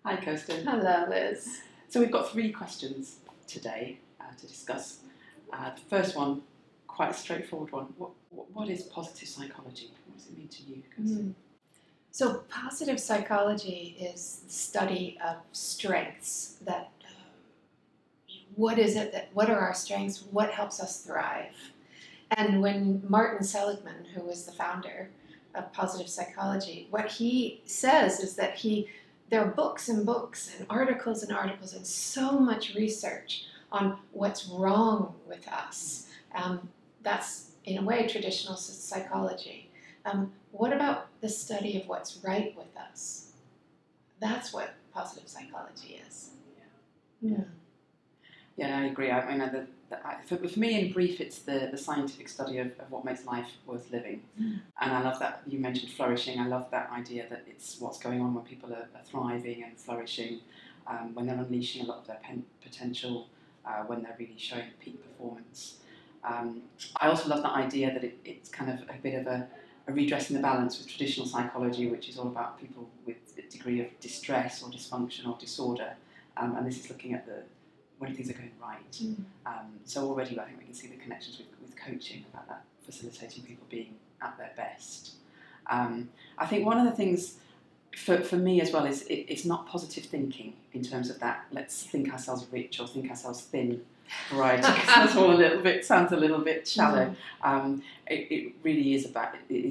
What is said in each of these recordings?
Hi, Kirstan. Hello, Liz. So we've got 3 questions today to discuss. The first one, quite a straightforward one. What is positive psychology? What does it mean to you, Kirstan? So positive psychology is the study of strengths. What are our strengths? What helps us thrive? And when Martin Seligman, who was the founder of positive psychology, what he says is that there are books and books and articles and so much research on what's wrong with us. That's, in a way, traditional psychology. What about the study of what's right with us? That's what positive psychology is. Yeah, I agree. I mean, for me, in brief, it's the scientific study of what makes life worth living. And I love that you mentioned flourishing. I love that idea that it's what's going on when people are thriving and flourishing, when they're unleashing a lot of their potential, when they're really showing peak performance. I also love that idea that it's kind of a bit of a redressing the balance with traditional psychology, which is all about people with a degree of distress or dysfunction or disorder. And this is looking at when things are going right. So already I think we can see the connections with coaching about that, facilitating people being at their best. I think one of the things for me as well is it's not positive thinking in terms of that let's think ourselves rich or think ourselves thin variety, because that's all sounds a little bit shallow. It really is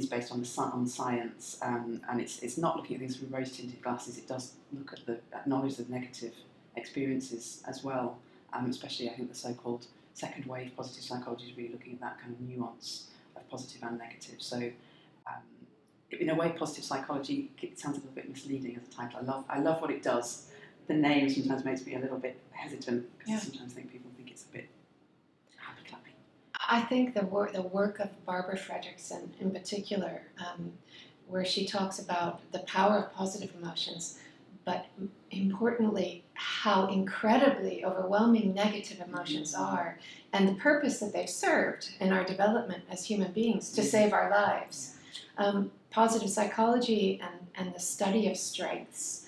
based on science, and it's not looking at things through rose-tinted glasses. It does look at acknowledge the negative experiences as well, especially I think the so-called second wave positive psychology is really looking at that kind of nuance of positive and negative. So in a way, positive psychology, it sounds a little bit misleading as a title. I love what it does. The name sometimes makes me a little bit hesitant because I sometimes think people think it's a bit happy-clappy. I think the work of Barbara Fredrickson in particular, where she talks about the power of positive emotions, but importantly, how incredibly overwhelming negative emotions are, and the purpose that they've served in our development as human beings to save our lives. Positive psychology and the study of strengths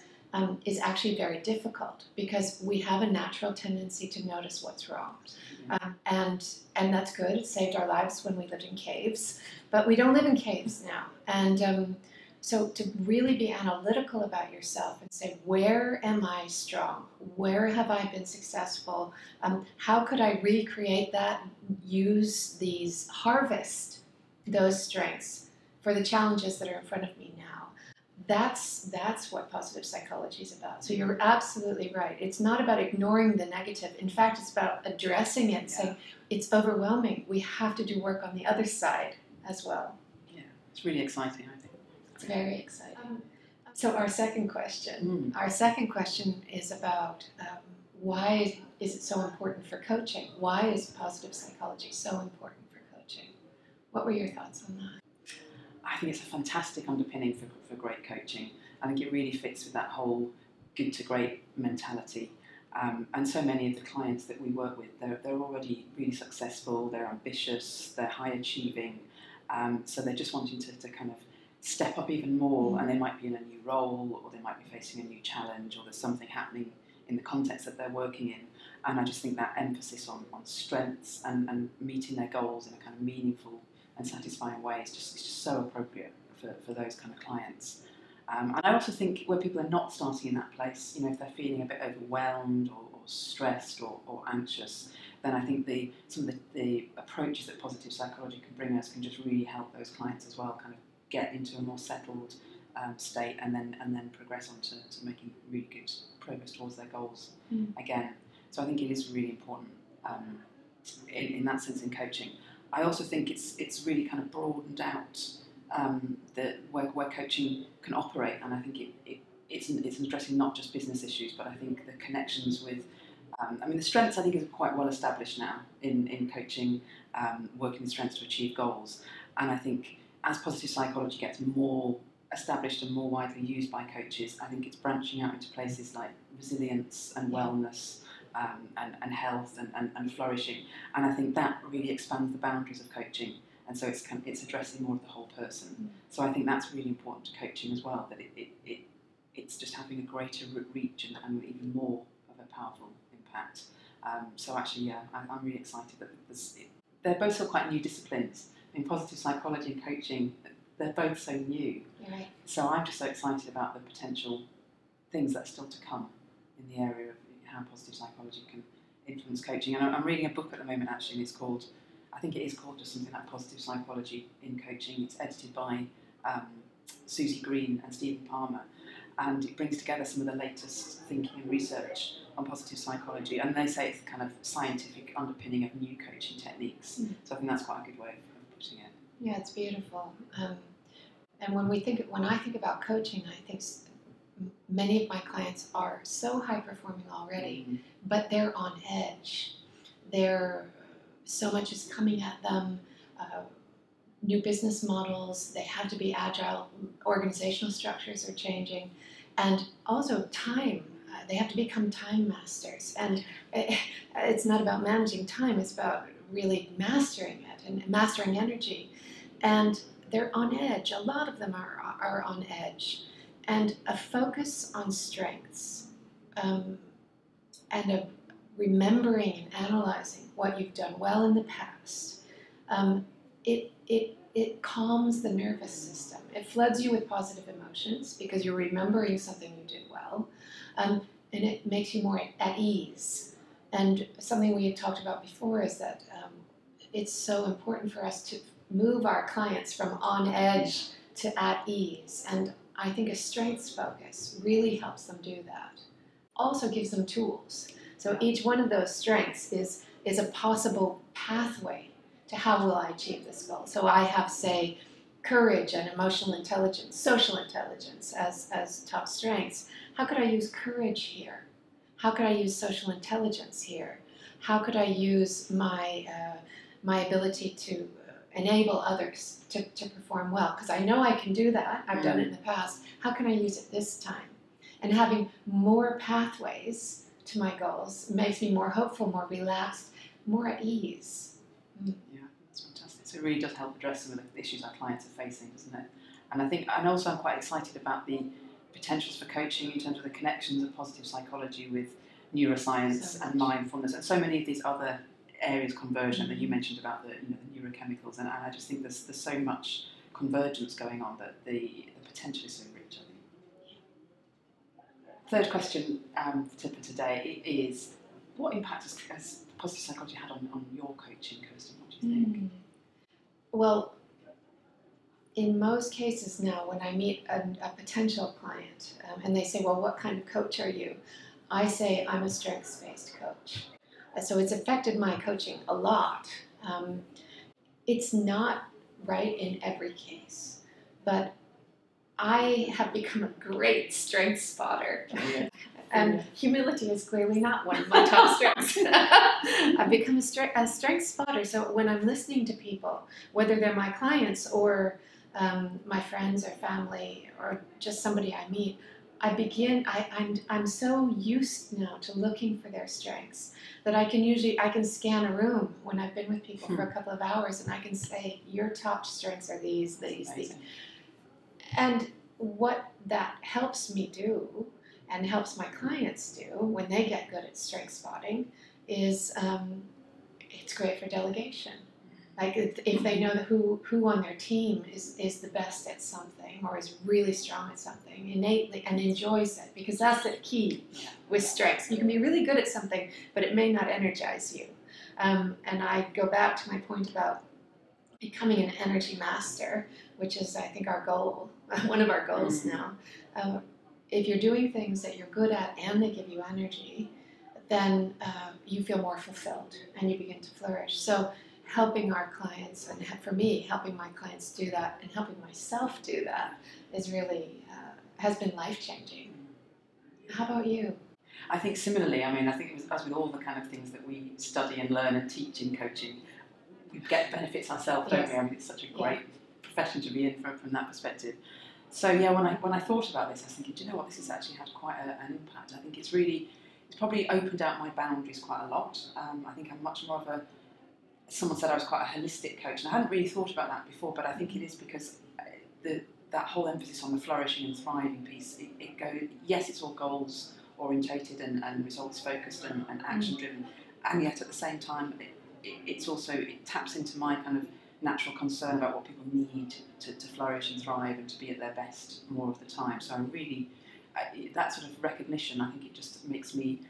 is actually very difficult because we have a natural tendency to notice what's wrong. And that's good. It saved our lives when we lived in caves, but we don't live in caves now. And so to really be analytical about yourself and say, where am I strong? Where have I been successful? How could I recreate that, harvest those strengths for the challenges that are in front of me now? That's what positive psychology is about. So you're absolutely right. It's not about ignoring the negative. In fact, it's about addressing it and saying, it's overwhelming. We have to do work on the other side as well. Yeah, it's really exciting, I think. It's very exciting. So our second question. Our second question is about why is it so important for coaching? Why is positive psychology so important for coaching? What were your thoughts on that? I think it's a fantastic underpinning for great coaching. I think it really fits with that whole good to great mentality. And so many of the clients that we work with, they're already really successful, they're ambitious, they're high achieving. So they're just wanting to kind of step up even more, and they might be in a new role, or they might be facing a new challenge, or there's something happening in the context that they're working in. And I just think that emphasis on strengths and meeting their goals in a kind of meaningful and satisfying way is just so appropriate for those kind of clients. And I also think where people are not starting in that place, if they're feeling a bit overwhelmed or stressed or anxious, then I think some of the approaches that positive psychology can bring us can just really help those clients as well, kind of get into a more settled state and then progress on to making really good progress towards their goals again. So I think it is really important in that sense in coaching. I also think it's really kind of broadened out where coaching can operate, and I think it's addressing not just business issues, but I think the connections with, the strengths I think is quite well established now in coaching, working with strengths to achieve goals, and I think as positive psychology gets more established and more widely used by coaches, I think it's branching out into places like resilience and wellness, and health and flourishing, and I think that really expands the boundaries of coaching, and so it's addressing more of the whole person. So I think that's really important to coaching as well, that it's just having a greater reach and even more of a powerful impact. So actually, yeah, I'm really excited that they're both still quite new disciplines. I mean, positive psychology and coaching, they're both so new. Right. So I'm just so excited about the potential things that are still to come in the area of how positive psychology can influence coaching. And I'm reading a book at the moment, actually, and it's called, I think it is called just something like Positive Psychology in Coaching. It's edited by Susie Green and Stephen Palmer, and it brings together some of the latest thinking and research on positive psychology, and they say it's the kind of scientific underpinning of new coaching techniques. So I think that's quite a good way of putting it. Yeah, it's beautiful. And when I think about coaching, I think many of my clients are so high performing already, but they're on edge. So much is coming at them. New business models, they have to be agile, organizational structures are changing, and also time. They have to become time masters, and it's not about managing time, it's about really mastering it and mastering energy. And they're on edge. A lot of them are on edge. And a focus on strengths and a remembering and analyzing what you've done well in the past, it calms the nervous system. It floods you with positive emotions because you're remembering something you did well, and it makes you more at ease. And something we had talked about before is that it's so important for us to move our clients from on edge to at ease. And I think a strengths focus really helps them do that. Also gives them tools. So each one of those strengths is a possible pathway to how will I achieve this goal. So I have, say, courage and emotional intelligence, social intelligence as top strengths. How could I use courage here? How could I use social intelligence here? How could I use my ability to enable others to perform well? Because I know I can do that. I've done it in the past. How can I use it this time? And having more pathways to my goals makes me more hopeful, more relaxed, more at ease. Yeah, that's fantastic. So it really does help address some of the issues our clients are facing, doesn't it? And also I'm quite excited about the potentials for coaching in terms of the connections of positive psychology with neuroscience and mindfulness and so many of these other areas conversion that you mentioned about the neurochemicals, and I just think there's so much convergence going on that the potential is so rich, I think. Third question for today is, what impact has positive psychology had on your coaching, Kirstan? What do you think? Well, in most cases now, when I meet a potential client and they say, well, what kind of coach are you? I say, I'm a strengths-based coach. So it's affected my coaching a lot. It's not right in every case, but I have become a great strength spotter. And humility is clearly not one of my top strengths. I've become a strength spotter. So when I'm listening to people, whether they're my clients or my friends or family or just somebody I meet, I'm so used now to looking for their strengths that I can scan a room when I've been with people for a couple of hours and I can say, your top strengths are these. And what that helps me do and helps my clients do when they get good at strength spotting is it's great for delegation. Like if they know that who on their team is the best at something or is really strong at something innately and enjoys it, because that's the key with strengths. You can be really good at something, but it may not energize you. And I go back to my point about becoming an energy master, which is, I think, our goal, one of our goals now. If you're doing things that you're good at and they give you energy, then you feel more fulfilled and you begin to flourish. So helping our clients, and for me, helping my clients do that and helping myself do that is really, has been life-changing. How about you? I think similarly, I think it was, as with all the kind of things that we study and learn and teach in coaching, we get benefits ourselves, don't we? It's such a great profession to be in from that perspective. So yeah, when I thought about this, I was thinking, do you know what, this has actually had quite an impact. I think it's probably opened out my boundaries quite a lot. I think I'm much more of someone said I was quite a holistic coach, and I hadn't really thought about that before, but I think it is because that whole emphasis on the flourishing and thriving piece, it goes, yes, it's all goals orientated and results focused and action driven, and yet at the same time it taps into my kind of natural concern about what people need to flourish and thrive and to be at their best more of the time. So I'm really that sort of recognition, I think it just makes me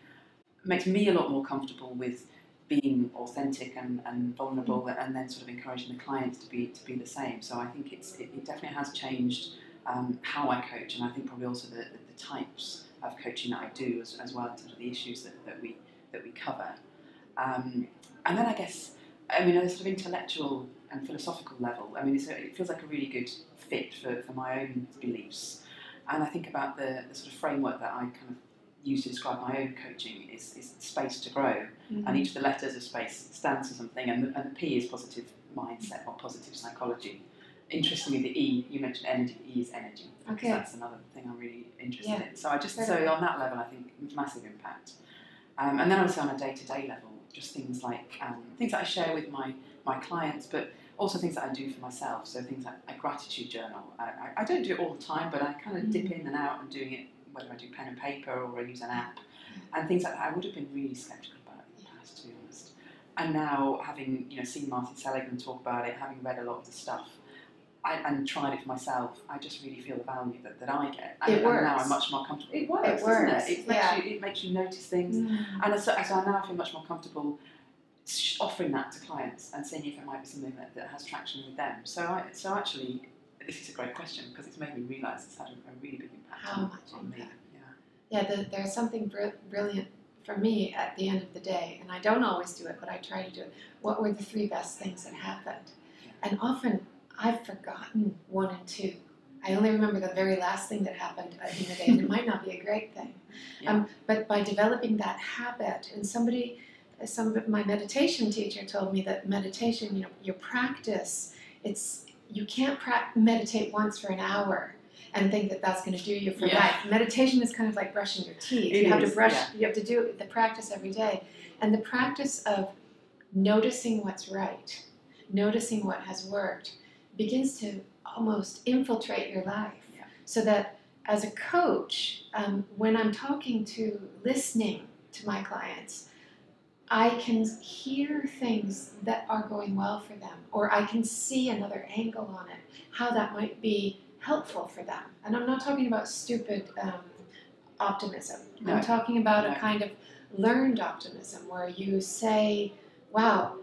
a lot more comfortable with being authentic and vulnerable, and then sort of encouraging the clients to be the same. So I think it definitely has changed how I coach, and I think probably also the types of coaching that I do as well in terms of the issues that we cover. And then I guess, I mean, at a sort of intellectual and philosophical level, I mean, it feels like a really good fit for my own beliefs. And I think about the sort of framework that I kind of use to describe my own coaching is space to grow. And each of the letters of space stands for something, and the P is positive mindset or positive psychology. Interestingly, the E, you mentioned energy, the E is energy. Okay. That's another thing I'm really interested in. So so on that level, I think massive impact. And then obviously on a day-to-day level, just things like things that I share with my clients, but also things that I do for myself. So things like a gratitude journal. I don't do it all the time, but I kind of dip in and out and doing it, whether I do pen and paper or I use an app, and things like that I would have been really sceptical about in the past, to be honest. And now, having seen Martin Seligman talk about it, having read a lot of the stuff, and tried it for myself, I just really feel the value that I get. And, it works. And now I'm much more comfortable. It works, doesn't it? It makes you notice things. And so I now feel much more comfortable offering that to clients and seeing if it might be something that has traction with them. So actually, this is a great question because it's made me realise it's had a really big impact on me. There's something brilliant for me at the end of the day, and I don't always do it, but I try to do it. What were the 3 best things that happened? And often I've forgotten 1 and 2. I only remember the very last thing that happened in the day, and it might not be a great thing. But by developing that habit, and some of my meditation teacher told me that meditation, your practice, you can't meditate once for an hour and think that that's going to do you for life. Meditation is kind of like brushing your teeth. You have to do the practice every day. And the practice of noticing what's right, noticing what has worked, begins to almost infiltrate your life. So that as a coach, when I'm listening to my clients, I can hear things that are going well for them, or I can see another angle on it, how that might be helpful for them. And I'm not talking about stupid optimism. No. I'm talking about a kind of learned optimism where you say, wow,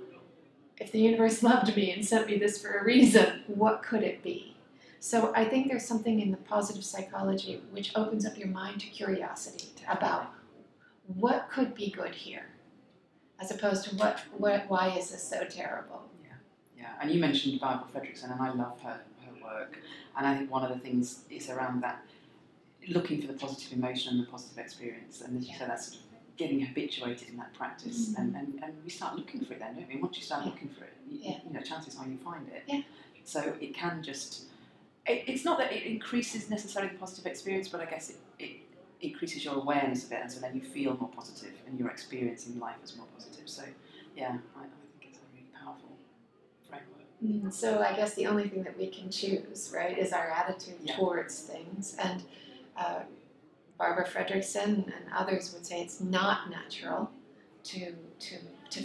if the universe loved me and sent me this for a reason, what could it be? So I think there's something in the positive psychology which opens up your mind to curiosity about what could be good here, as opposed to why is this so terrible? Yeah. And you mentioned Barbara Fredrickson, and I love her work. And I think one of the things is around that, looking for the positive emotion and the positive experience. And as you said, that's sort of getting habituated in that practice, and we start looking for it then, don't we? Once you start looking for it, chances are you find it. Yeah. So it can just, it's not that it increases necessarily the positive experience, but I guess it increases your awareness of it, and so then you feel more positive and you're experiencing life as more positive. So I think it's a really powerful framework. So I guess the only thing that we can choose, right, is our attitude towards things. And Barbara Fredrickson and others would say it's not natural to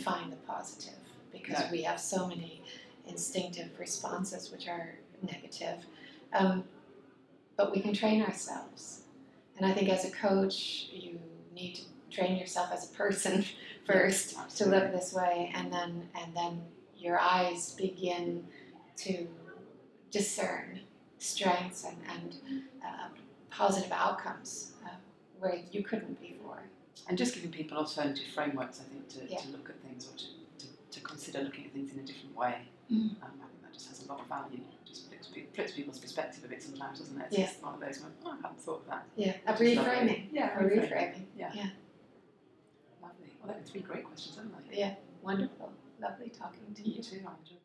find the positive, because we have so many instinctive responses which are negative. But we can train ourselves. And I think as a coach, you need to train yourself as a person first to live this way, and then your eyes begin to discern strengths and positive outcomes where you couldn't before. And just giving people alternative frameworks, I think, to look at things, or to consider looking at things in a different way. I think that just has a lot of value. Just flips people's perspective a bit sometimes, doesn't it? It's just one of those, I hadn't thought of that. Yeah, a reframing. Yeah, a reframing. Yeah. Lovely. Well, that were 3 great questions, haven't they? Yeah, wonderful. Lovely talking to you. You too, I enjoyed it.